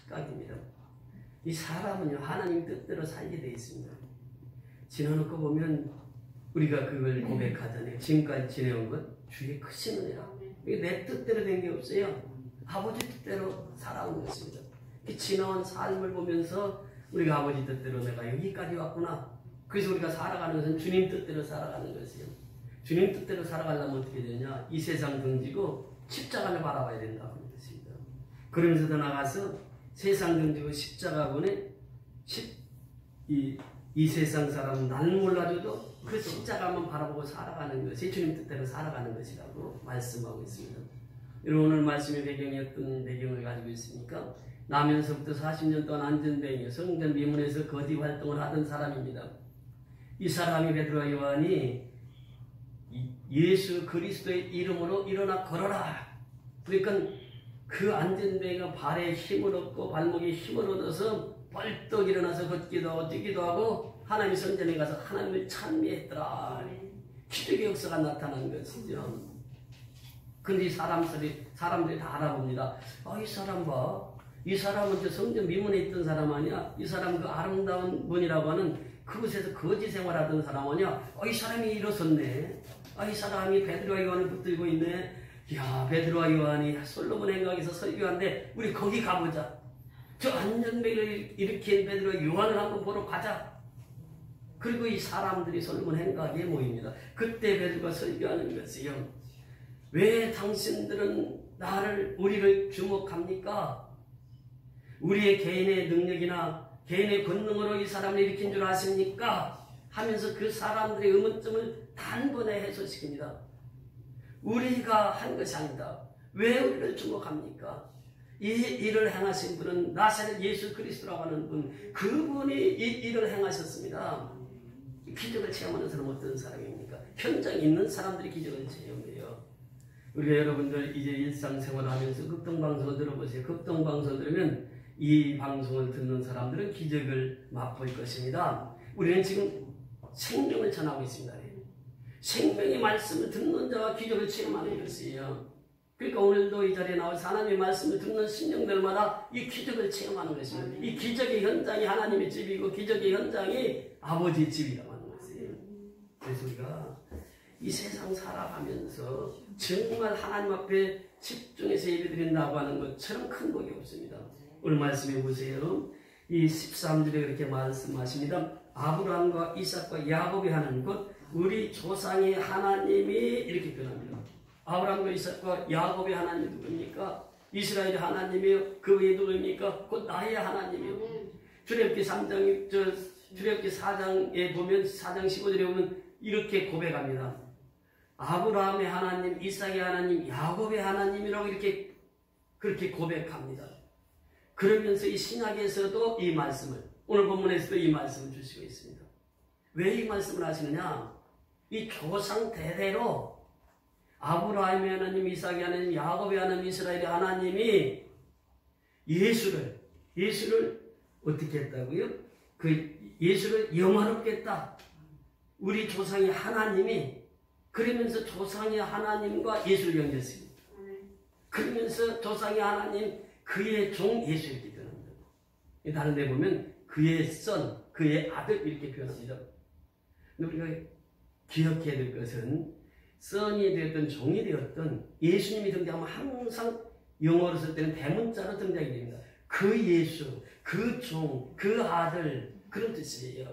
착각입니다. 이 사람은요, 하나님 뜻대로 살게 되어 있습니다. 지나놓고 보면 우리가 그걸 고백하잖아요. 지금까지 지내온 것 주의 크신 은혜라. 이게 내 뜻대로 된 게 없어요. 아버지 뜻대로 살아온 것입니다. 지나온 삶을 보면서 우리가 아버지 뜻대로 내가 여기까지 왔구나. 그래서 우리가 살아가는 것은 주님 뜻대로 살아가는 것이에요. 주님 뜻대로 살아가려면 어떻게 되냐? 이 세상 등지고 십자가를 바라봐야 된다고 하는 것입니다. 그러면서 더 나가서 세상 등지고 십자가군에 이 세상 사람은 나는 몰라줘도 그 십자가만 바라보고 살아가는 것이 주님 뜻대로 살아가는 것이라고 말씀하고 있습니다. 여러분, 오늘 말씀의 배경이 어떤 배경을 가지고 있습니까? 나면서부터 40년 동안 안전뱅이 성전 미문에서 거지 활동을 하던 사람입니다. 이 사람이 베드로와 요한이 예수 그리스도의 이름으로 일어나 걸어라. 그러니까 그 안전뱅이가 발에 힘을 얻고 발목에 힘을 얻어서 벌떡 일어나서 걷기도 하고 뛰기도 하고 하나님의 성전에 가서 하나님을 찬미했더라. 기적의 역사가 나타난 것이죠. 근데 사람들이 다 알아봅니다. 이 사람 봐. 이 사람은 저 성전 미문에 있던 사람 아니야? 이 사람 그 아름다운 분이라고 하는 그곳에서 거지 생활하던 사람 아니야? 이 사람이 일어섰네. 이 사람이 베드로와 요한을 붙들고 있네. 야, 베드로와 요한이 솔로몬 행각에서 설교한데 우리 거기 가보자. 저 안전뱅이를 일으킨 베드로와 요한을 한번 보러 가자. 그리고 이 사람들이 솔로몬 행각에 모입니다. 그때 베드로가 설교하는 것이요. 왜 당신들은 우리를 주목합니까? 우리의 개인의 능력이나 개인의 권능으로 이 사람을 일으킨 줄 아십니까? 하면서 그 사람들의 의문점을 단번에 해소시킵니다. 우리가 한 것이 아니다. 왜 우리를 주목합니까? 이 일을 행하신 분은 나사렛 예수 그리스도라고 하는 분, 그분이 이 일을 행하셨습니다. 기적을 체험하는 사람은 어떤 사람입니까? 현장에 있는 사람들이 기적을 체험해요. 우리가 여러분들 이제 일상생활 하면서 극동방송을 들어보세요. 극동방송을 들으면 이 방송을 듣는 사람들은 기적을 맛볼 것입니다. 우리는 지금 생명을 전하고 있습니다. 생명의 말씀을 듣는 자가 기적을 체험하는 것이에요. 그러니까 오늘도 이 자리에 나와서 하나님의 말씀을 듣는 심령들마다 이 기적을 체험하는 것입니다. 이 기적의 현장이 하나님의 집이고 기적의 현장이 아버지의 집이라고 하는 것이에요. 그래서 우리가 이 세상 살아가면서 정말 하나님 앞에 집중해서 예배드린다고 하는 것처럼 큰 복이 없습니다. 오늘 말씀해 보세요. 이 13절에 그렇게 말씀하십니다. 아브라함과 이삭과 야곱이 하는 것, 우리 조상의 하나님이 이렇게 표현합니다. 아브라함과 이삭과 야곱의 하나님이 누굽니까? 이스라엘의 하나님이요. 그 외에 누구입니까? 곧 나의 하나님이요. 출애굽기 4장에 보면 4장 15절에 보면 이렇게 고백합니다. 아브라함의 하나님, 이삭의 하나님, 야곱의 하나님이라고 이렇게 그렇게 고백합니다. 그러면서 이 신약에서도 이 말씀을, 오늘 본문에서도 이 말씀을 주시고 있습니다. 왜 이 말씀을 하시느냐? 이 조상 대대로 아브라함의 하나님, 이삭의 하나님, 야곱의 하나님, 이스라엘의 하나님이 예수를 어떻게 했다고요? 그 예수를 영화롭게 했다. 우리 조상의 하나님이, 그러면서 조상의 하나님과 예수를 연결했습니다. 그러면서 조상의 하나님, 그의 종 예수 이렇게 표현합니다. 다른 데 보면 그의 son, 그의 아들 이렇게 표현합니다. 근데 우리가 기억해야 될 것은 son이 되었던 종이 되었던 예수님이 등장하면 항상 영어로 쓸 때는 대문자로 등장이 됩니다. 그 예수, 그 종, 그 아들, 그런 뜻이에요.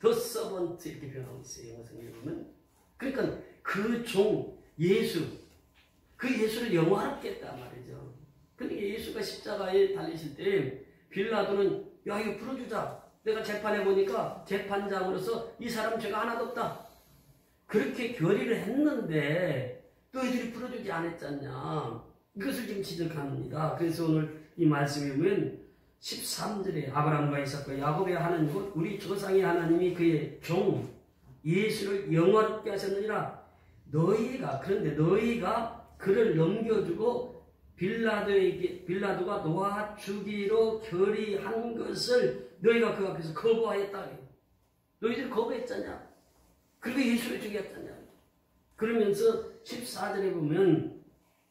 The servant 이렇게 표현하고 있어요. 영어 성경에 보면. 그러니까 그 종, 예수, 그 예수를 영화롭게 했단 말이죠. 그러니까 예수가 십자가에 달리실 때 빌라도는 야, 이거 풀어주자. 내가 재판해 보니까 재판장으로서 이 사람 죄가 하나도 없다. 그렇게 결의를 했는데 너희들이 풀어주지 않았잖냐. 이것을 지금 지적합니다. 그래서 오늘 이 말씀에 보면 13절에 아브라함과 이삭과 야곱의 하나님, 우리 조상의 하나님이 그의 종 예수를 영화롭게 하셨느니라. 그런데 너희가 그를 넘겨주고 빌라도가 놓아 주기로 결의한 것을 너희가 그 앞에서 거부하였다. 너희들이 거부했잖냐. 그리고 예수를 죽였잖냐. 그러면서 14절에 보면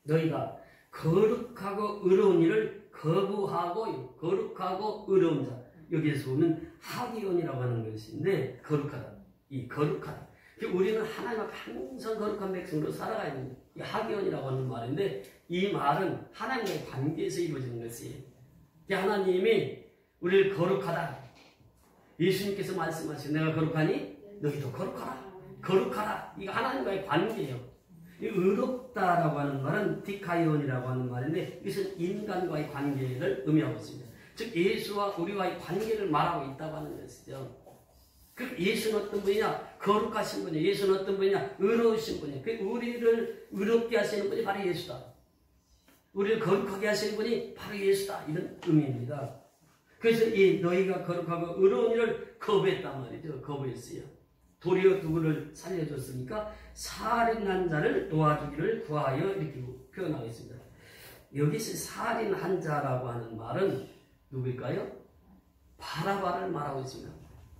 너희가 거룩하고 의로운 일을 거룩하고 의로운 자. 여기에서 보면 하기온이라고 하는 것인데 거룩하다. 이 거룩하다. 우리는 하나님 앞에 항상 거룩한 백성으로 살아가야 됩니다. 이 하기온이라고 하는 말인데 이 말은 하나님과의 관계에서 이루어지는 것이에요. 하나님이 우리를 거룩하다. 예수님께서 말씀하신 내가 거룩하니 너희도 거룩하라. 거룩하라. 이거 하나님과의 관계예요. 의롭다라고 하는 말은 디카이온이라고 하는 말인데 이것은 인간과의 관계를 의미하고 있습니다. 즉 예수와 우리와의 관계를 말하고 있다고 하는 것이죠. 그 예수는 어떤 분이냐? 거룩하신 분이에요. 예수는 어떤 분이냐? 의로우신 분이에요. 그 우리를 의롭게 하시는 분이 바로 예수다. 우리를 거룩하게 하시는 분이 바로 예수다. 이런 의미입니다. 그래서 이 너희가 거룩하고 의로운 일을 거부했단 말이죠. 거부했어요. 도리어 누구를 살려줬으니까 살인한 자를 도와주기를 구하여 이렇게 표현하고 있습니다. 여기서 살인한 자라고 하는 말은 누구일까요? 바라바를 말하고 있습니다.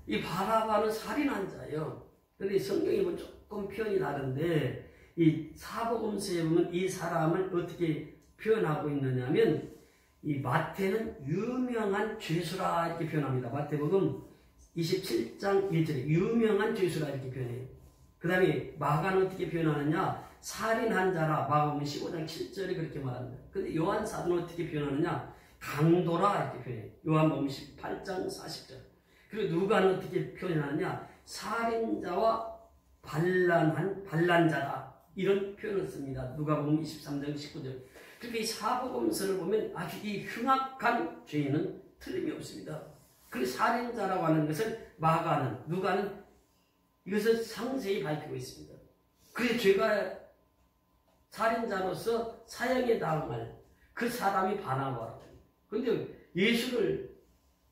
이 바라바는 살인한 자예요. 그런데 성경에 보면 조금 표현이 다른데 이 사복음서에 보면 이 사람을 어떻게 표현하고 있느냐면 이 마태는 유명한 죄수라 이렇게 표현합니다. 마태복음 27장 1절에 유명한 죄수라 이렇게 표현해요. 그 다음에 마가는 어떻게 표현하느냐? 살인한 자라 마가복음 15장 7절에 그렇게 말합니다. 근데 요한사도는 어떻게 표현하느냐? 강도라 이렇게 표현해요. 요한복음 18장 40절. 그리고 누가는 어떻게 표현하느냐? 살인자와 반란자다. 이런 표현을 씁니다. 누가복음 23장 19절. 그렇게 이 사복음서를 보면 아주 이 흉악한 죄인은 틀림이 없습니다. 그리고 살인자라고 하는 것을 마가는, 누가는 이것을 상세히 밝히고 있습니다. 그의 죄가 살인자로서 사형에 당할 그 사람이 바나바라. 그런데 예수를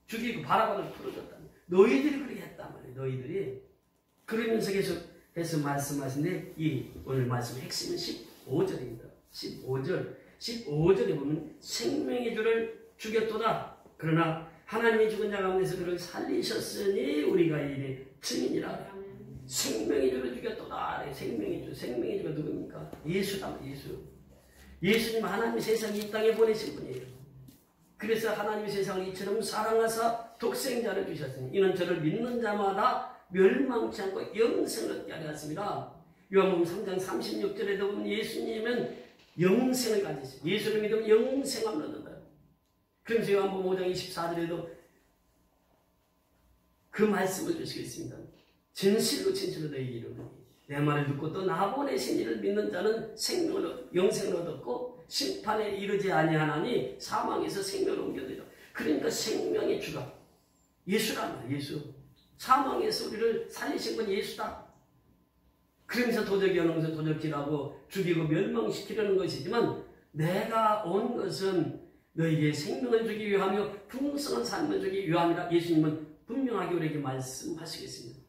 죽이고 바나바를 풀어줬다. 너희들이 그렇게 했단 말이에요. 너희들이. 그러면서 계속해서 말씀하신데 이 오늘 말씀 핵심은 15절입니다. 15절에 보면 생명의 주를 죽였도다. 그러나 하나님이 죽은 자 가운데서 그를 살리셨으니 우리가 이에 증인이라. 생명의 주를 죽였도다. 생명의 주가 누굽니까? 예수다. 예수님 하나님이 세상 이 땅에 보내신 분이에요. 그래서 하나님이 세상을 이처럼 사랑하사 독생자를 주셨으니 이는 저를 믿는 자마다 멸망치 않고 영생을 얻게 하려 하였습니다. 요한복음 3장 36절에도 보면 예수님은 영생을 가지시고 예수를 믿으면 영생을 얻는다. 그러면서 요한복음 5장 24절에도 그 말씀을 주시고 있습니다. 진실로 너희에게 이르노니 내 말을 듣고 또 나 보내신 이를 믿는 자는 영생을 얻었고 심판에 이르지 아니하나니 사망에서 생명을 옮겨드리라. 그러니까 생명의 주가 예수란 말이에요. 예수. 사망에서 우리를 살리신 건 예수다. 그러면서 도적이 오는 것을 도적질하고 죽이고 멸망시키려는 것이지만 내가 온 것은 너희에게 생명을 주기 위하며 풍성한 삶을 주기 위함이라. 예수님은 분명하게 우리에게 말씀하시겠습니다.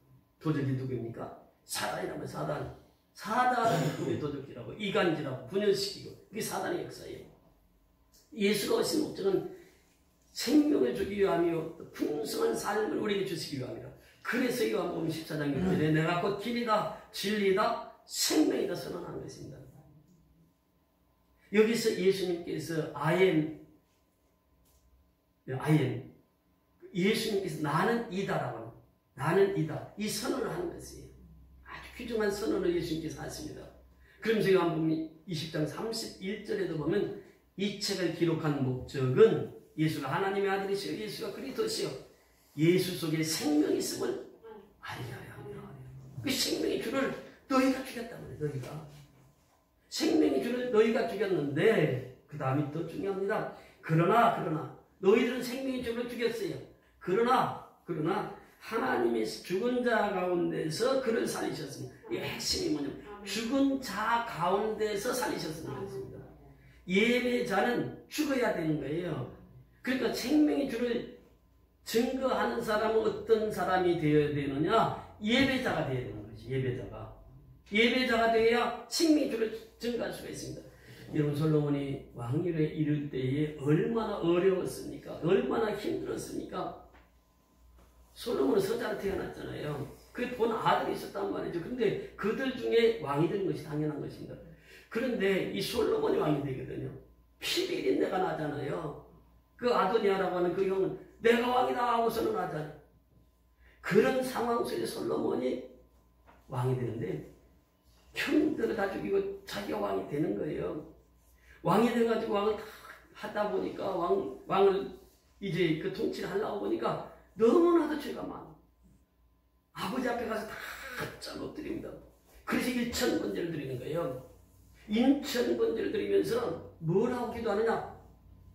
도적이 누구입니까? 사단이라면 사단은 우리 도적질하고 이간질하고 분열시키고 그게 사단의 역사예요. 예수가 오신 목적은 생명을 주기 위하며 풍성한 삶을 우리에게 주시기 위함이라. 그래서 요한복음 14장 6절에 내가 곧 길이다 진리다 생명이다 선언한 것입니다. 여기서 예수님께서 예수님께서 나는 이다라고 합니다. 나는 이다. 이 선언을 하는 것이에요. 아주 귀중한 선언을 예수님께서 하십니다. 그러면서 요한복음 20장 31절에도 보면 이 책을 기록한 목적은 예수가 하나님의 아들이시여 예수가 그리스도시여 예수 속에 생명이 있음을 알려야 합니다. 그 생명의 주를 너희가 죽였단 말이에요. 너희가. 생명의 주를 너희가 죽였는데 그 다음이 더 중요합니다. 그러나 너희들은 생명의 주를 죽였어요. 그러나 하나님이 죽은 자 가운데서 그를 살리셨습니다. 이 핵심이 뭐냐면 죽은 자 가운데서 살리셨습니다. 예배자는 죽어야 되는 거예요. 그러니까 생명의 주를 증거하는 사람은 어떤 사람이 되어야 되느냐? 예배자가 되어야 되는 거지. 예배자가 되어야 생명의 주를 증거할 수가 있습니다. 여러분 솔로몬이 왕위에 이를 때에 얼마나 어려웠습니까? 얼마나 힘들었습니까? 솔로몬은 서자로 태어났잖아요. 그 본 아들이 있었단 말이죠. 근데 그들 중에 왕이 된 것이 당연한 것입니다. 그런데 이 솔로몬이 왕이 되거든요. 피비린내가 나잖아요. 그 아도니아라고 하는 그 형은 내가 왕이다 하고 선언하잖아요. 그런 상황 속에 솔로몬이 왕이 되는데 형들을 다 죽이고 자기가 왕이 되는 거예요. 왕이 돼가지고 왕을 다 하다 보니까 왕을 이제 그 통치를 하려고 보니까 너무나도 죄가 많아. 아버지 앞에 가서 다 잘못 드립니다. 그래서 1,000번제를 드리는 거예요. 1,000번제를 드리면서 뭐라고 기도하느냐?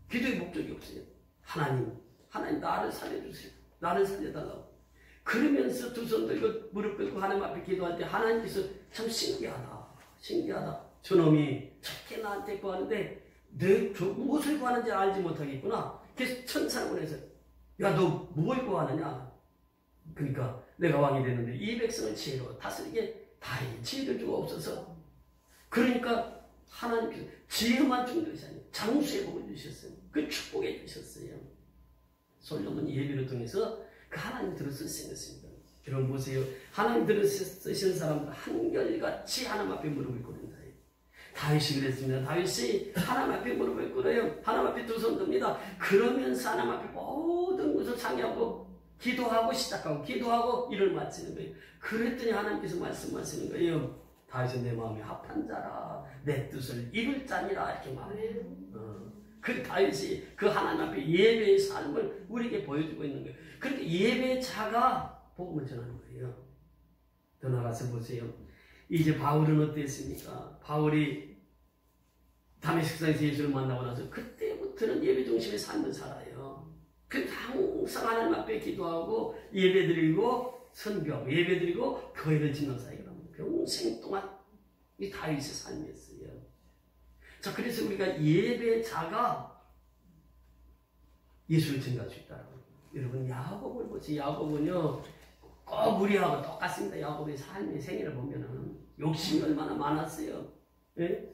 기도의 목적이 없어요. 하나님 나를 살려주세요. 나를 살려달라고. 그러면서 두 손 들고 무릎 꿇고 하나님 앞에 기도할 때 하나님께서 참 신기하다. 저놈이 저렇게 나한테 구하는데 무엇을 구하는지 알지 못하겠구나. 그래서 천사를 보내서 야, 너 뭘 구하느냐? 그러니까 내가 왕이 되는데 이 백성을 지혜로 다스리게 다행히 지혜를 주고 없어서. 그러니까 하나님께서 지혜만 준 것이 아니에요. 장수의 복을 주셨어요. 그 축복해 주셨어요. 솔로몬 예비를 통해서 그 하나님 들어 쓰셨습니다. 여러분 보세요. 하나님 들어 쓰시는 사람들 한결같이 하나님 앞에 무릎을 꿇는다. 다윗이 그랬습니다. 다윗이 하나님 앞에 무릎을 꿇어요. 하나님 앞에 두 손 듭니다. 그러면서 하나님 앞에 모든 것을 상의하고 기도하고 시작하고 기도하고 일을 마치는 거예요. 그랬더니 하나님께서 말씀하시는 거예요. 다윗은 내 마음에 합한 자라 내 뜻을 이룰 자니라 이렇게 말해요. 그 다윗이 그 하나님 앞에 예배의 삶을 우리에게 보여주고 있는 거예요. 그러니까 예배자가 복음을 전하는 거예요. 더 나가서 보세요. 이제 바울은 어땠습니까? 바울이 다메섹스에서 예수를 만나고 나서 그때부터는 예배 중심의 삶을 살아요. 그러니까 항상 하나님 앞에 기도하고 예배드리고 선교하고 예배드리고 교회를 짓는 사이가 평생 동안 이 다윗의 삶이었어요. 자, 그래서 우리가 예배자가 예수를 증거할 수 있다라고. 여러분 야곱을 보세요. 야곱은요 꼭 우리하고 똑같습니다. 야곱의 삶의 생애를 보면은 욕심이 얼마나 많았어요. 예?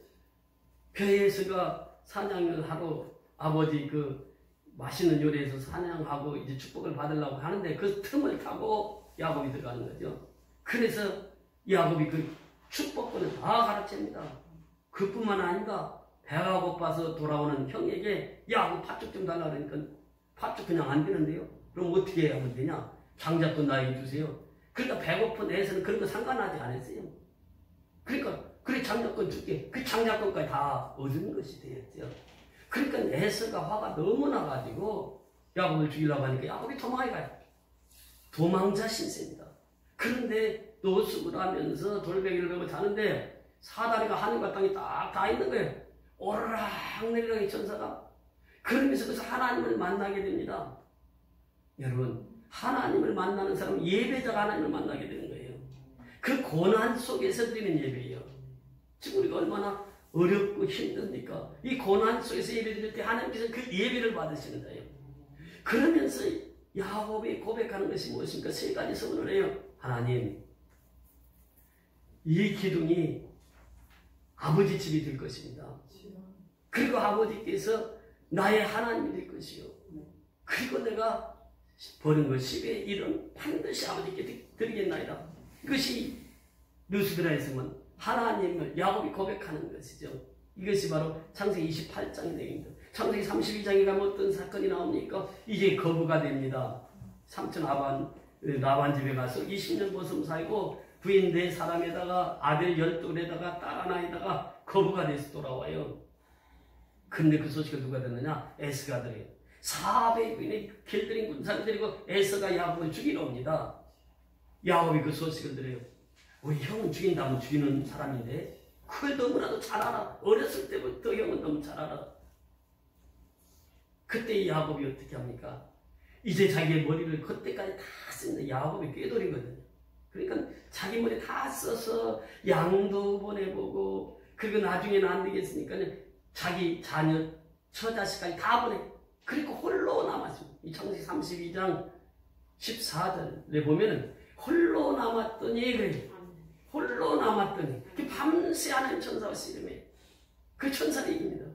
배에서가 사냥을 하러 아버지 그 맛있는 요리에서 사냥하고 이제 축복을 받으려고 하는데 그 틈을 타고 야곱이 들어가는 거죠. 그래서 야곱이 그 축복권을 다 가르칩니다. 그뿐만 아니라 배가 고파서 돌아오는 형에게 야, 그 팥죽 좀 달라 그러니까 팥죽 그냥 안 되는데요. 그럼 어떻게 하면 되냐? 장작권 나에게 주세요. 그러니까 배고픈 애에서는 그런 거 상관하지 않았어요. 그러니까 그래 장작권 줄게. 그 장작권까지 다 얻은 것이 되었죠. 그러니까 에서가 화가 너무 나가지고 야곱을 죽이려고 하니까 야곱이 도망이 가요. 도망자 신세입니다. 그런데 노숙을 하면서 돌베개를 메고 자는데 사다리가 하늘과 땅이 딱 다 있는 거예요. 오르락 내리락 천사가. 그러면서 그래서 하나님을 만나게 됩니다. 여러분 하나님을 만나는 사람은 예배자가 하나님을 만나게 되는 거예요. 그 고난 속에서 드리는 예배예요. 지금 우리가 얼마나 어렵고 힘듭니까? 이 고난 속에서 예배 드릴 때 하나님께서 그 예배를 받으시는 거예요. 그러면서 야곱이 고백하는 것이 무엇입니까? 세 가지 소원을 해요. 하나님, 이 기둥이 아버지 집이 될 것입니다. 그리고 아버지께서 나의 하나님이 될 것이요. 그리고 내가 버는 것 10의 1은 반드시 아버지께 드리겠나이다. 이것이 루스드라에서는 하나님을 야곱이 고백하는 것이죠. 이것이 바로 창세기 28장의 내용입니다. 창세기 32장에 가면 어떤 사건이 나옵니까? 이제 거부가 됩니다. 삼촌 나반 집에 가서 20년 벗음 살고 부인 4사람에다가 아들 12에다가 딸 하나에다가 거부가 돼서 돌아와요. 근데 그 소식을 누가 듣느냐? 에스가 들어요. 400인의 길들인 군사를 데리고 에서가 야곱을 죽이러 옵니다. 야곱이 그 소식을 들어요. 우리 형은 죽인다면 죽이는 사람인데 그걸 너무나도 잘 알아. 어렸을 때부터 형은 너무 잘 알아. 그때 야곱이 어떻게 합니까? 이제 자기의 머리를 그때까지 다 쓰는데 야곱이 꾀돌이거든요. 그러니까 자기 머리 다 써서 양도 보내보고 그리고 나중에는 안 되겠으니까 자기 자녀 처자식까지 다 보내. 그리고 홀로 남았습니다. 이 창세기 32장 14절에 보면은 홀로 남았더니 그래요. 홀로 남았더니 밤새 하나님 천사와 씨름해. 그 천사를 이깁니다.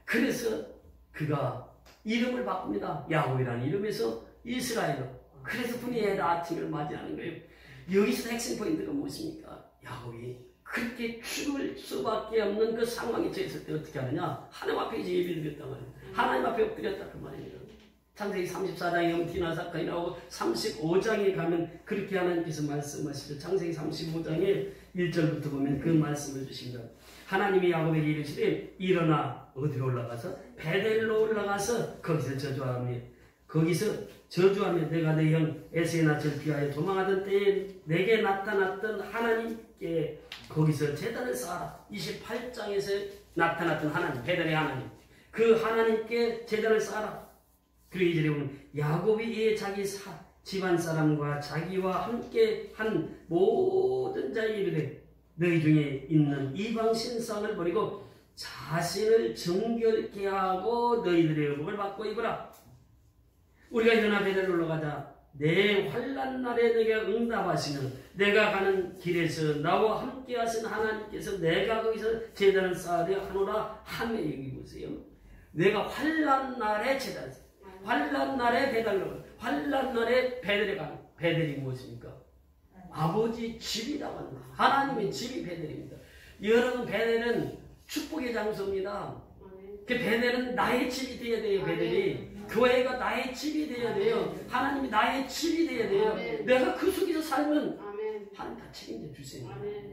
그래서 그가 이름을 바꿉니다. 야곱이라는 이름에서 이스라엘로. 그래서 분이에다 아침을 맞이하는 거예요. 여기서 핵심 포인트가 무엇입니까? 야곱이 그렇게 죽을 수밖에 없는 그 상황에 처했을 때 어떻게 하느냐? 하나님 앞에 이제 예배드렸단 말이에요. 하나님 앞에 엎드렸다 그 말입니다. 창세기 34장에 엄티나 사건이 나오고 35장에 가면 그렇게 하나님께서 말씀하시죠. 창세기 35장에 1절부터 보면 그 말씀을 주십니다. 하나님이 야곱에게 이르시되 일어나 어디로 올라가서 베델로 올라가서 거기서 저주하며 내가 내 형 에서의 낯을 피하여 도망하던 때에 내게 나타났던 하나님께 거기서 제단을 쌓아라. 28장에서 나타났던 하나님, 베델의 하나님, 그 하나님께 제단을 쌓아라. 그리고 이절에 보면 야곱이 이에 자기 집안 사람과 자기와 함께 한 모든 자에 이르되 너희 중에 있는 이방 신상을 버리고 자신을 정결케 하고 너희들의 의복을 받고 입으라. 우리가 일어나 베델로 올라가자 내 환난 날에 내가 응답하시는 내가 가는 길에서 나와 함께 하신 하나님께서 내가 거기서 제단을 쌓으려 하노라 하며 여기 보세요. 내가 환난 날에 제단을 환난 날에 베델로 환난 날에 베델에 가는 베델이 무엇입니까? 아버지 집이라고 하는 거예요. 하나님의 집이 베델입니다. 여러분 베델은 축복의 장소입니다. 그 베델은 나의 집이 되어야 돼요. 베델이 교회가 나의 집이 되어야 돼요. 하나님이 나의 집이 되어야 돼요. 내가 그 속에서 살면 하나님 다 책임져 주세요.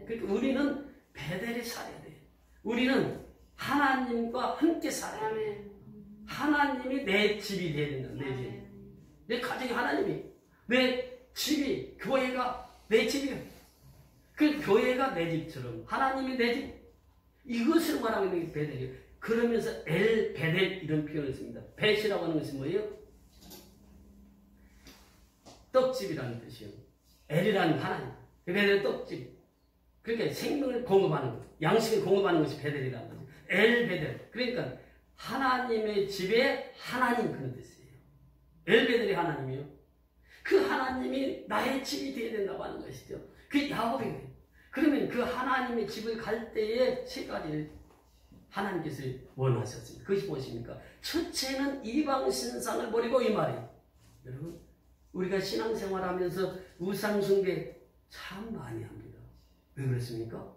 그러니까 우리는 베델에 살아야 돼요. 우리는 하나님과 함께 살아야 돼요. 하나님이 내 집이 되어야 된다. 내 집. 내 가정이 하나님이 내 집이 교회가 내 집이에요. 그 교회가 내 집처럼 하나님이 내 집. 이것을 말하고 있는 게 베델이에요. 그러면서 엘 베델 이런 표현을 씁니다. 벳이라고 하는 것이 뭐예요? 떡집이라는 뜻이에요. 엘이라는 하나님. 베델은 떡집. 그러니까 생명을 공급하는 것, 양식을 공급하는 것이 베델이라는 거죠. 엘 베델. 그러니까 하나님의 집에 하나님 그런 뜻이에요. 엘 베델이 하나님이요. 그 하나님이 나의 집이 되어야 된다고 하는 것이죠. 그게 야곱이에요. 그러면 그 하나님의 집을 갈 때에 세 가지를 하나님께서 원하셨습니다. 그것이 무엇입니까? 첫째는 이방 신상을 버리고 이 말이에요. 여러분, 우리가 신앙생활하면서 우상숭배 참 많이 합니다. 왜 그렇습니까?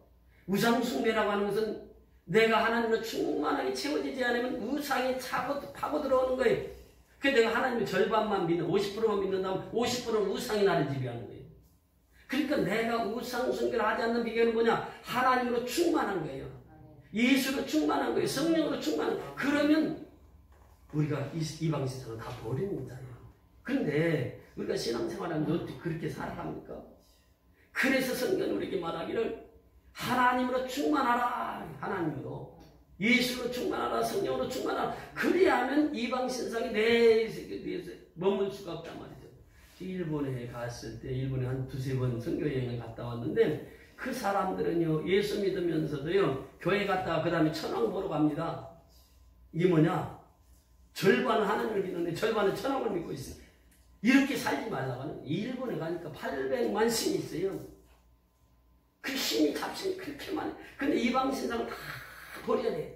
우상숭배라고 하는 것은 내가 하나님으로 충만하게 채워지지 않으면 우상이 파고 들어오는 거예요. 그래서 내가 하나님의 절반만 믿는 50%만 믿는다면 50%는 우상이 나를 지배하는 거예요. 그러니까 내가 우상숭배를 하지 않는 비결은 뭐냐? 하나님으로 충만한 거예요. 예수로 충만한 거예요. 성령으로 충만한 거예요. 그러면 우리가 이방 신상을 다 버리는 자예요. 그런데 우리가 신앙생활하면 어떻게 그렇게 살아갑니까? 그래서 성경은 우리에게 말하기를 하나님으로 충만하라. 하나님으로. 예수로 충만하라. 성령으로 충만하라. 그리하면 이방 신상이 내 세계에서 머물 수가 없단 말이죠. 일본에 갔을 때 일본에 한 두세 번 선교여행을 갔다 왔는데 그 사람들은요 예수 믿으면서도요 교회 갔다가 그 다음에 천왕 보러 갑니다. 이게 뭐냐? 절반은 하나님을 믿는데 절반은 천왕을 믿고 있어요. 이렇게 살지 말라고 하는 거예요. 일본에 가니까 800만 신이 있어요. 그 신이 잡신이 그렇게 많아요. 근데 이방 신상을 다 버려야 돼요.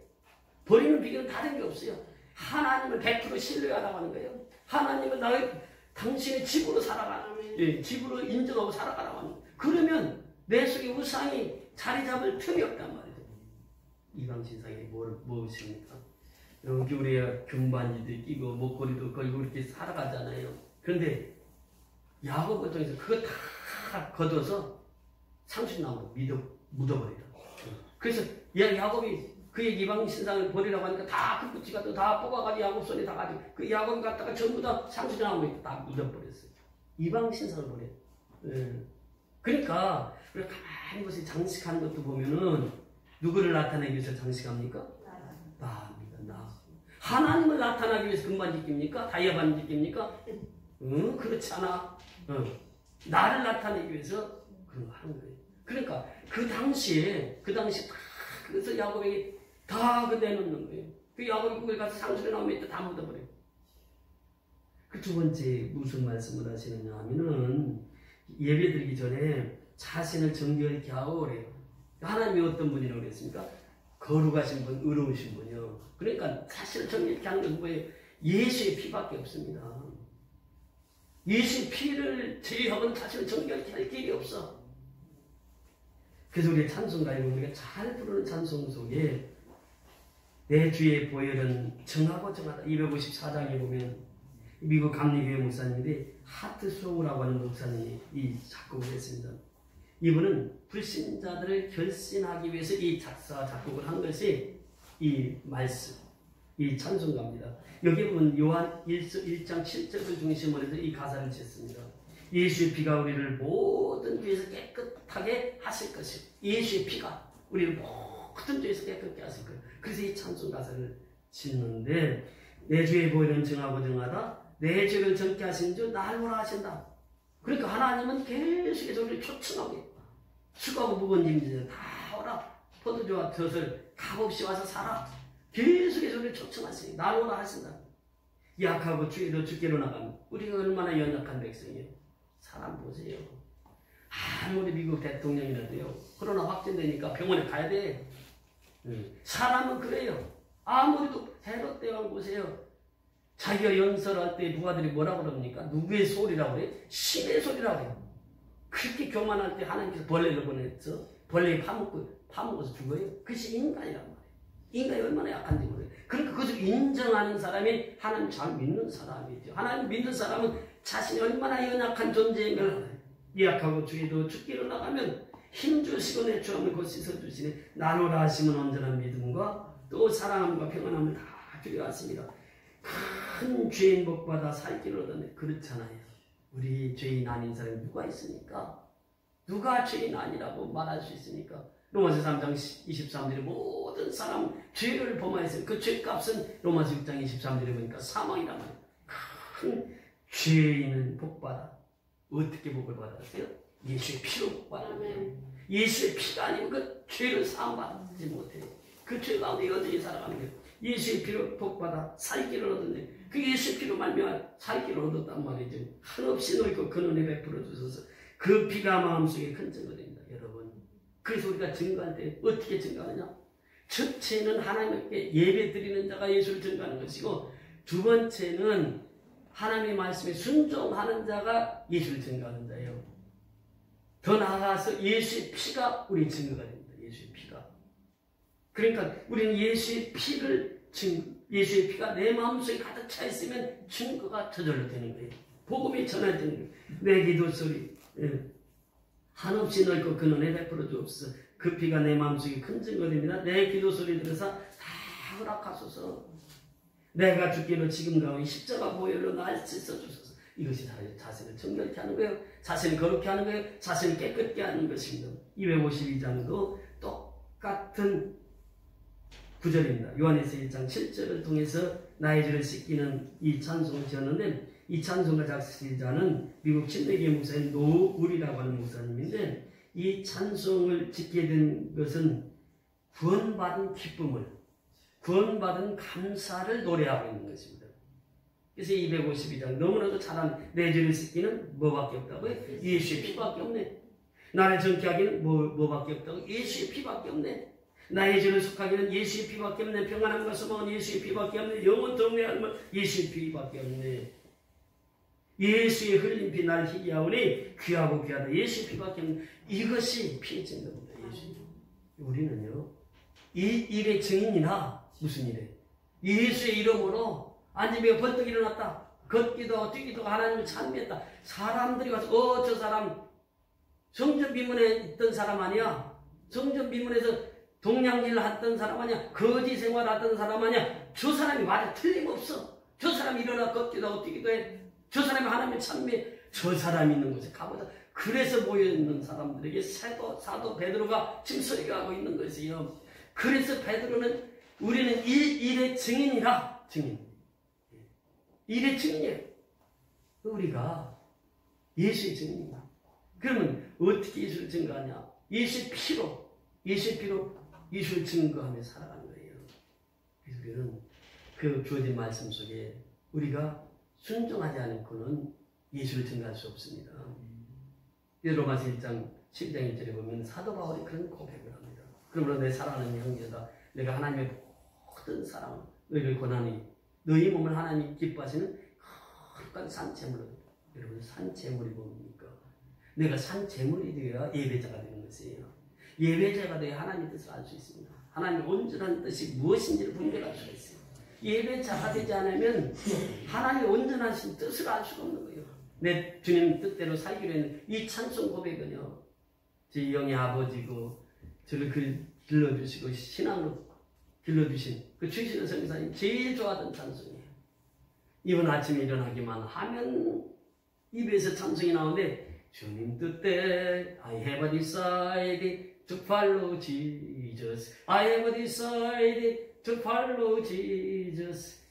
버리는 비결은 다른 게 없어요. 하나님을 100% 신뢰하라고 하는 거예요. 하나님을 당신의 집으로 살아가라. 예, 집으로 인정하고 살아가라고 하는 거예요. 그러면 내 속에 우상이 자리 잡을 틈이 없단 말이죠. 이방 신상이 무엇입니까? 여기 우리가 금반지도 끼고 목걸이도 걸고 이렇게 살아가잖아요. 그런데 야곱을 통해서 그거 다 걷어서 상수나무로 묻어버리라. 그래서 야곱이 그의 이방 신상을 버리라고 하니까 다 그 구치가 다 뽑아가지고 야곱 손에 다 가지고 그 야곱이 갖다가 전부 다 상수나무에 다 묻어버렸어요. 이방 신상을 버려. 그러니까 우리가 가만히 보세요. 장식하는 것도 보면은 누구를 나타내기 위해서 장식합니까? 나입니다. 나. 하나님을 나타나기 위해서 금반지 낍니까? 다이아 반지 낍니까? 그렇지 않아. 나를 나타내기 위해서 그런 거 하는 거예요. 그러니까 그 당시에 다 그래서 야곱에게 다 내놓는 거예요. 그 야곱이 거기 가서 상수리 나오면 다 묻어버려요. 그 두 번째 무슨 말씀을 하시느냐 하면은 예배 드리기 전에 자신을 정결케 하고 그래요. 하나님이 어떤 분이라고 그랬습니까? 거룩하신 분, 의로우신 분이요. 그러니까 자신을 정결케 하는 건 뭐예요? 예수의 피밖에 없습니다. 예수의 피를 제외하고는 자신을 정결케 할 길이 없어. 그래서 우리 찬송가에 우리가 잘 부르는 찬송 속에 내 주의 보혈은 정하고 정하다 254장에 보면 미국 감리교회 목사님인데 하트 소우라고 하는 목사님이 이 작곡을 했습니다. 이분은 불신자들을 결신하기 위해서 이 작곡을 한 것이 이 말씀, 이 찬송가입니다. 여기 보면 요한 1장 7절을 중심으로 해서 이 가사를 짓습니다. 예수의 피가 우리를 모든 죄에서 깨끗하게 하실 것이요. 예수의 피가 우리를 모든 죄에서 깨끗하게 하실 거예요. 그래서 이 찬송 가사를 짓는데 내 죄의 보혈은 정하고 정하다 내 죄를 정케 하신 줄 날 보라 하신다. 그러니까 하나님은 계속해서 우리를 초청하고 수고하고 무거운 짐들 다 오라. 포도주와 젖을 값없이 와서 살아. 계속해서 우리를 초청하시니 날 오라 하신다. 약하고 주의도 죽게로 나가면 우리가 얼마나 연약한 백성이에요. 사람 보세요. 아무리 미국 대통령이라도요. 코로나 확진되니까 병원에 가야 돼. 사람은 그래요. 아무리 해롯대왕 보세요. 자기가 연설할 때 부하들이 뭐라고 그럽니까? 누구의 소리라고 그래? 신의 소리라고 해요. 그렇게 교만할 때 하나님께서 벌레를 보냈어. 벌레에 파먹어서 죽어요. 그것이 인간이란 말이에요. 인간이 얼마나 약한지 모르겠어요. 그러니까 그것을 인정하는 사람이 하나님 잘 믿는 사람이죠. 하나님 믿는 사람은 자신이 얼마나 연약한 존재임을 약하고 주의도 죽기로 나가면 힘주시고 내 죄함을 곧 씻어주시니 나노라 하시면 온전한 믿음과 또 사랑함과 평안함을 다 주려왔습니다. 큰 죄인 복받아 살 길을 얻었네. 그렇잖아요. 우리 죄인 아닌 사람이 누가 있습니까? 누가 죄인 아니라고 말할 수 있습니까? 로마서 3장 23절에 모든 사람 죄를 범하였어요. 그 죄값은 로마서 6장 23절에 보니까 사망이란 말이에요. 큰 죄인은 복받아. 어떻게 복을 받았어요? 예수의 피로 복받았네. 예수의 피가 아니면 그 죄를 사함받지 못해요. 그 죄 가운데 여전히 살아가는 거예요. 예수의 피로 복받아 살 길을 얻었네. 그 예수의 피로 말미암아 살 길을 얻었단 말이죠. 한없이 넓고 그 은혜 베풀어 주셔서 그 피가 마음속에 큰 증거가 됩니다. 여러분. 그래서 우리가 증거할 때 어떻게 증거하느냐? 첫째는 하나님께 예배 드리는 자가 예수를 증거하는 것이고 두 번째는 하나님의 말씀에 순종하는 자가 예수를 증거하는 자예요. 더 나아가서 예수의 피가 우리 증거가 됩니다. 예수의 피가. 그러니까 우리는 예수의 피가 내 마음속에 가득 차 있으면 증거가 저절로 되는 거예요. 복음이 전해지는 거예요. 내 기도 소리 한없이 넓고 그 은혜 베풀어 주옵소서. 그 피가 내 마음속에 큰 증거됩니다. 내 기도 소리 들어서 다 허락하소서. 내가 죽기로 지금 가오니 십자가 보혈로 날 씻어주소서. 이것이 자신을 정결케 하는 거예요. 자신을 거룩케 하는 거예요. 자신을 깨끗게 하는 것입니다. 252장도 똑같은 구절입니다. 요한에서 1장 7절을 통해서 나의 죄를 씻기는 이 찬송을 지었는데 이 찬송가 작시자는 미국 침례교회 목사인 노울이라고 하는 목사님인데 이 찬송을 짓게 된 것은 구원받은 기쁨을 구원받은 감사를 노래하고 있는 것입니다. 그래서 252장 너무나도 잘한 내 죄를 씻기는 뭐밖에 없다고요? 예수의 피밖에 없네. 나를 정케 하기는 뭐밖에 없다고? 예수의 피밖에 없네. 나의 죄를 속하기는 예수의 피밖에 없네. 평안함과 소망은 예수의 피밖에 없네. 영원 동행하는 예수의 피밖에 없네. 예수의 흘린 피 날 희게 하오니 귀하고 귀하다. 예수의 피밖에 없네. 이것이 피의 증거입니다. 예수. 우리는요 이 일의 증인이나 무슨 일에 예수의 이름으로 앉으며 번뜩 일어났다. 걷기도 하고 뛰기도 하고 하나님을 찬미했다. 사람들이 와서 저 사람 성전 비문에 있던 사람 아니야? 성전 비문에서 동양질을 했던 사람 아니야? 거지 생활하던 사람 아니야? 저 사람이 말이 틀림없어. 저 사람이 일어나 걷기도 하고 뛰기도 해. 저 사람이 하나님을 찬미해. 저 사람이 있는 곳에 가보자. 그래서 모여있는 사람들에게 사도 베드로가 지금 설교하고 있는 것이요. 그래서 베드로는 우리는 이 일의 증인이라. 증인. 일의 증인이에요. 우리가 예수의 증인이다. 그러면 어떻게 예수를 증거하냐? 예수의 피로 예수를 증거하며 살아가는 거예요. 그래서 우리는 그 주어진 말씀 속에 우리가 순종하지 않고는 예수를 증거할 수 없습니다. 로마서 1장 12장 1절에 보면 사도 바울이 그런 고백을 합니다. 그러므로 내 사랑하는 형제다. 내가 하나님의 모든 사랑을 너희를 권하니 너희 몸을 하나님 기뻐하시는 거룩한 산재물로. 여러분 산재물이 뭡니까? 내가 산재물이 되어야 예배자가 되는 것이에요. 예배자가 되어 하나님의 뜻을 알 수 있습니다. 하나님의 온전한 뜻이 무엇인지를 분별할 수가 있어요. 예배자가 되지 않으면 하나님의 온전하신 뜻을 알 수가 없는 거예요. 내 주님 뜻대로 살기로 했는 이 찬송 고백은요, 제 영의 아버지고 저를 길러주시고 신앙으로 길러주신 그 주시는 성사님 제일 좋아하던 찬송이에요. 이번 아침에 일어나기만 하면 입에서 찬송이 나오는데, 주님 뜻대로 I have decided to follow Jesus. I have decided to follow Jesus.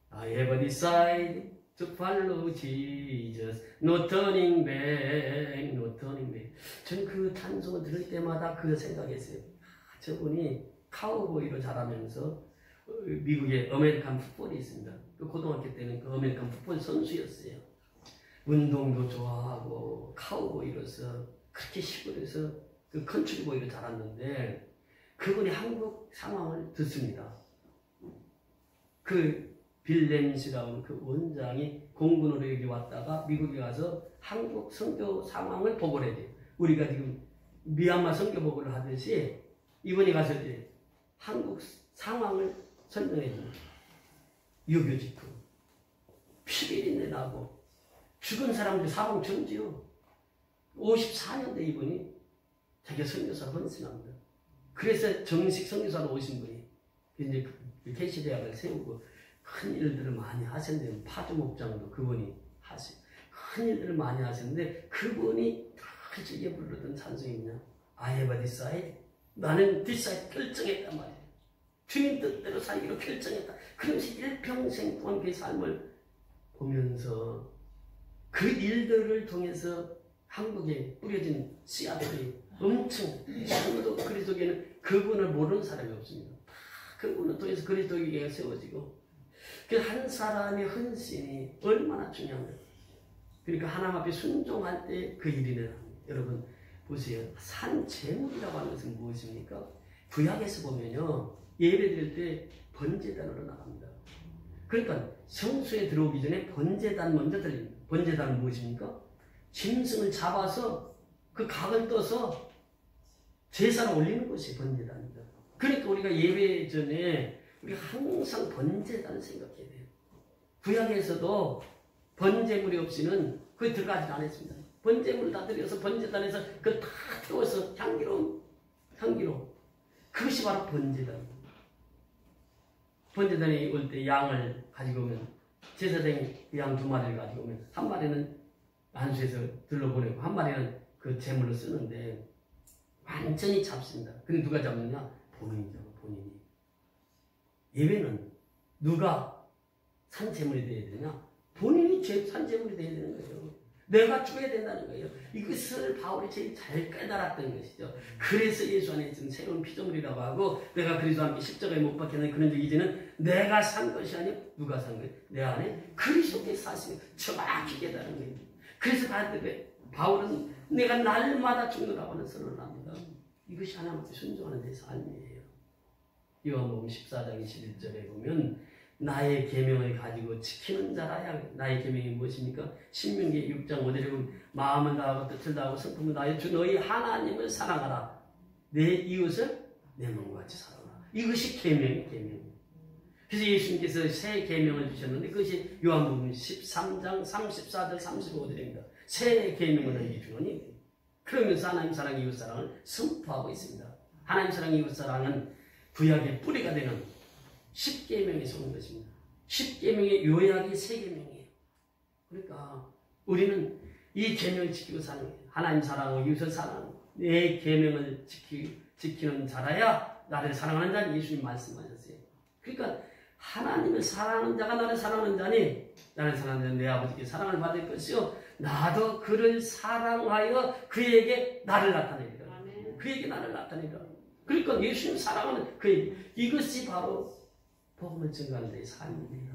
I have decided to follow Jesus. No turning back, no turning back. 전 그 찬송을 들을 때마다 그 생각했어요. 저분이 카우보이로 자라면서 미국에 아메리칸 풋볼이 있습니다. 그 고등학교 때는 그 아메리칸 풋볼 선수였어요. 운동도 좋아하고 카우보이로서 그렇게 시골에서 그 컨트리보이로 자랐는데, 그분이 한국 상황을 듣습니다. 그 빌 램시라는 그 원장이 공군으로 여기 왔다가 미국에 가서 한국 선교 상황을 보고를 해야 돼요. 우리가 지금 미얀마 선교 보고를 하듯이 이분이 가서 이제 한국 상황을 설명해 줍니다. 유교 짓고 피비린내 나고 죽은 사람들 사방 천지요. 54년대 이분이 자기가 선교사로 헌신합니다. 그래서 정식 선교사로 오신 분이 이제 그 개시대학을 세우고 큰 일들을 많이 하셨는데, 파주 목장도 그분이 하시고 큰 일들을 많이 하셨는데, 그분이 다 즐겨 부르던 찬송이 뭐냐? I have decided. 나는 decide 결정했단 말이에요. 주님 뜻대로 살기로 결정했다. 그러면서 일평생 동안 그 삶을 보면서 그 일들을 통해서 한국에 뿌려진 씨앗들이 엄청, 지금도 그리스도교는 그분을 모르는 사람이 없습니다. 다 그분을 통해서 그리스도교가 세워지고, 그 한 사람의 헌신이 얼마나 중요한가. 그러니까 하나님 앞에 순종할 때 그 일이 일어납니다. 여러분 보세요. 산 제물이라고 하는 것은 무엇입니까? 구약에서 보면요, 예배드릴 때 번제단으로 나갑니다. 그러니까 성소에 들어오기 전에 번제단 먼저 드립니다. 번제단은 무엇입니까? 짐승을 잡아서 그 각을 떠서 제사를 올리는 것이 번제단입니다. 그러니까 우리가 예배 전에 우리가 항상 번제단을 생각해야 돼요. 구약에서도 번제물이 없이는 거기 들어가지 않았습니다. 번제물을 다 드려서 번제단에서 그걸 다 태워서 향기로 그것이 바로 번제단입니다. 번제단에 올 때 양을 가지고 오면 제사장이 그 양 2마리를 가지고 오면 한 마리는 안수에서 들러보내고 한 마리는 그 제물로 쓰는데 완전히 잡습니다. 근데 누가 잡느냐? 본인이 잡아, 본인이. 예배는 누가 산제물이 되어야 되냐? 본인이 산제물이 되어야 되는 거죠. 내가 죽어야 된다는 거예요. 이것을 바울이 제일 잘 깨달았던 것이죠. 그래서 예수 안에 있는 새로운 피조물이라고 하고, 내가 그리스도와 함께 십자가에 못 박혔는 그런 적 이제는 내가 산 것이 아니고 누가 산 거예요? 내 안에 그리스도께서 사시는 정확히 깨달은 거예요. 그래서 바울은 내가 날마다 죽는다고 하는 선언을 합니다. 이것이 하나님께 순종하는 데 삶이에요. 요한복음 14장 21절에 보면 나의 계명을 가지고 지키는 자라야. 나의 계명이 무엇입니까? 신명기 6장 5절에 보면 마음을 다하고 뜻을 다하고 성품을 다하여 주 너희 하나님을 사랑하라. 내 이웃을 내 몸과 같이 사랑하라. 이것이 계명이에요. 그래서 예수님께서 새 계명을 주셨는데 그것이 요한복음 13장 34절 35절입니다. 새 계명을 너희에게 주노니. 그러면서 하나님 사랑 이웃 사랑을 선포하고 있습니다. 하나님 사랑 이웃 사랑은 구약의 뿌리가 되는 10계명에서 온 것입니다. 10계명의 요약이 3계명이에요. 그러니까 우리는 이 계명을 지키고 사는 거예요. 하나님 사랑하고 이웃을 사랑하고 내 계명을 지키는 자라야 나를 사랑하는 자니 예수님 말씀하셨어요. 그러니까 하나님을 사랑하는 자가 나를 사랑하는 자니 나를 사랑하는 자는 내 아버지께 사랑을 받을 것이요 나도 그를 사랑하여 그에게 나를 나타내리라. 그에게 나를 나타내리라. 그러니까 예수님 사랑하는 이것이 바로 복음을 증거하는 데의 삶입니다.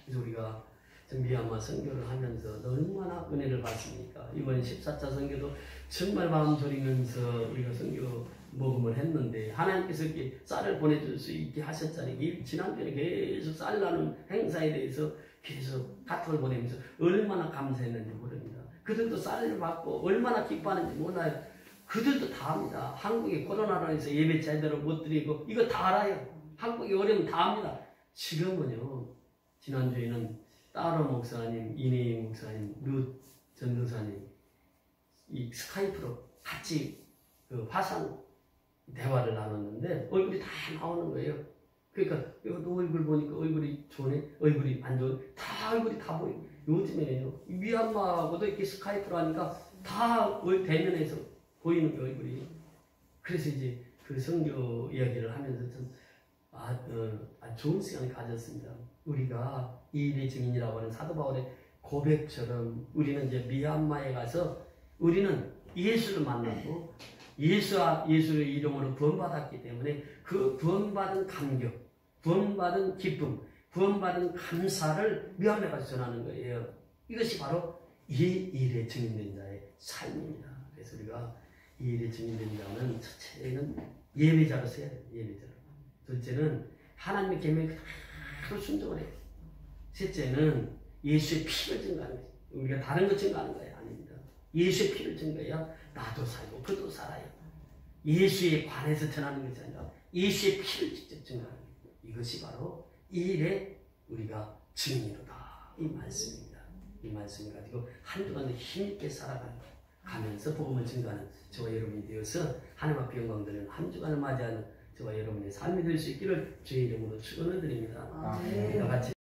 그래서 우리가 미얀마 선교를 하면서 얼마나 은혜를 받습니까? 이번 14차 선교도 정말 마음 졸이면서 우리가 선교 모금을 했는데 하나님께서 이렇게 쌀을 보내줄 수 있게 하셨잖아요. 지난주에 계속 쌀 나눔 행사에 대해서 계속 카톡을 보내면서 얼마나 감사했는지 모릅니다. 그들도 쌀을 받고 얼마나 기뻐하는지 몰라요. 그들도 다 합니다. 한국이 코로나로 해서 예배 제대로 못 드리고 이거 다 알아요. 한국이 어려우면 다 합니다. 지금은요. 지난주에는 따로 목사님, 이내희 목사님, 루 전도사님 이 스카이프로 같이 그 화상 대화를 나눴는데 얼굴이 다 나오는 거예요. 그러니까 너 얼굴 보니까 얼굴이 좋네, 얼굴이 안 좋네, 다 얼굴이 다 보여. 요즘에는요 미얀마하고도 이렇게 스카이프로 하니까 다 대면에서 보이는 게 얼굴이. 그래서 이제 그 성교 이야기를 하면서 좀 좋은 시간을 가졌습니다. 우리가 이 일의 증인이라고 하는 사도 바울의 고백처럼 우리는 이제 미얀마에 가서 우리는 예수를 만났고 예수의 이름으로 구원받았기 때문에 그 구원받은 감격, 구원받은 기쁨, 구원받은 감사를 미얀마에 가서 전하는 거예요. 이것이 바로 이 일의 증인된 자의 삶입니다. 그래서 우리가 이 일의 증인된 자는 첫째는 예배자로서 해야 돼요. 예배자로. 둘째는 하나님의 계명에 그대로 순종을 해요. 셋째는 예수의 피를 증거하는 거예요. 우리가 다른 것 증거하는 거예요. 아닙니다. 예수의 피를 증거해야 나도 살고 그도 살아요. 예수에 관해서 전하는 것이 아니라 예수의 피를 직접 증거하는 거예요. 이것이 바로 이 일에 우리가 증인이로다. 이 말씀입니다. 이 말씀을 가지고 한 주간 힘있게 살아가면서 복음을 증거하는 저와 여러분이 되어서 하나님 앞에 영광 드리는 한 주간을 맞이하는 저와 여러분의 삶이 될 수 있기를 주의 이름으로 축원을 드립니다. 아멘. 같이